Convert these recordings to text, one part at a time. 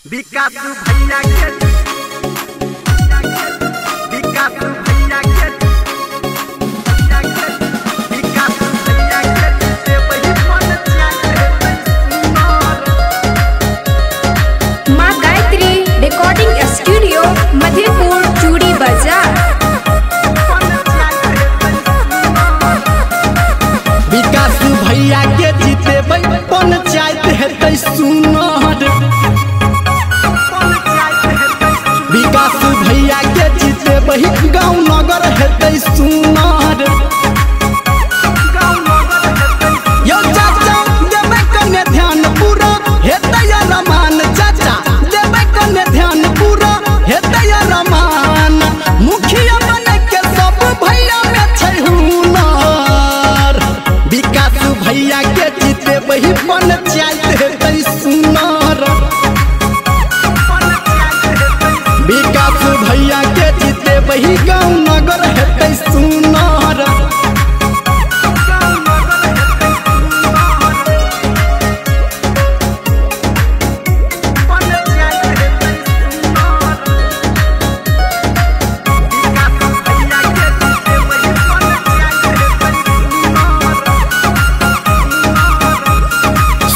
विकास भैया के विकास भैया के विकास भैया के से वही मन चाहिए। माँ गायत्री रिकॉर्डिंग स्टूडियो मधेपुर चूड़ी बाजार। विकास भैया के जीते पंचायत हेतै सुनर। विकास भैया के जीते वही गाँव नगर हेतै सुनर। यो चाचा देबै कने ध्यान पूरा हेतै रमान। चाचा देबै कने ध्यान पूरा हेतै रमान। मुखिया बने के सब भैया में छै हुनर। विकास भैया के जीते वही पंचायत हेतै सुनर। विकास भैया के जीते वही गाँव नगर हेतै सुनर।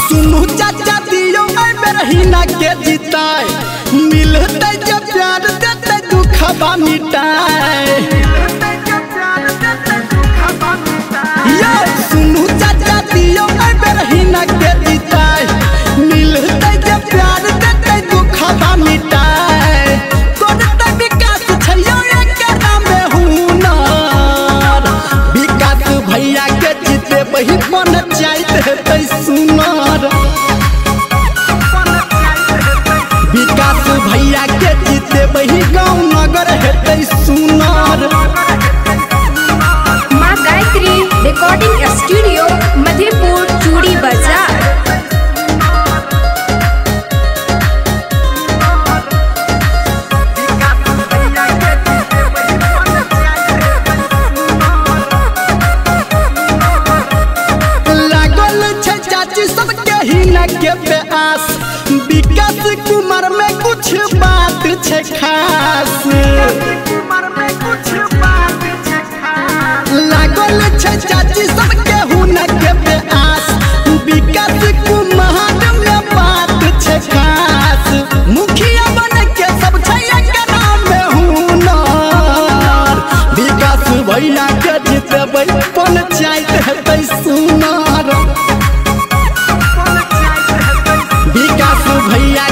सुनू चाचा दियो बेरहीना के जीताय। मिलते जब प्यार देते दुखबा मिटाए। यो सुनू चाचा दियो बेरहीना के जीताय। मिलते जब प्यार देते दुखबा मिटाए। करते विकास छैयो एकरा में हुनर। विकास भैया के जीते वही पंचायत हेतै सुनर। विकास भैया के जीते वही गाँव नगर हेतै सुनर। माँ गायत्री रिकॉर्डिंग स्टूडियो मधेपुर चूड़ी बाजार। लागल छै चाची सबके हिना के प्यास। विकास कुमार में कुछ बात छै खास। लागल छै चाची सबके हुना के प्यास। विकास कुमार में बात छै खास। मुखिया बन के सब छै एकरा में हुनर। विकास भैया के जीतबै पंचायत हेतै सुनर। विकास भैया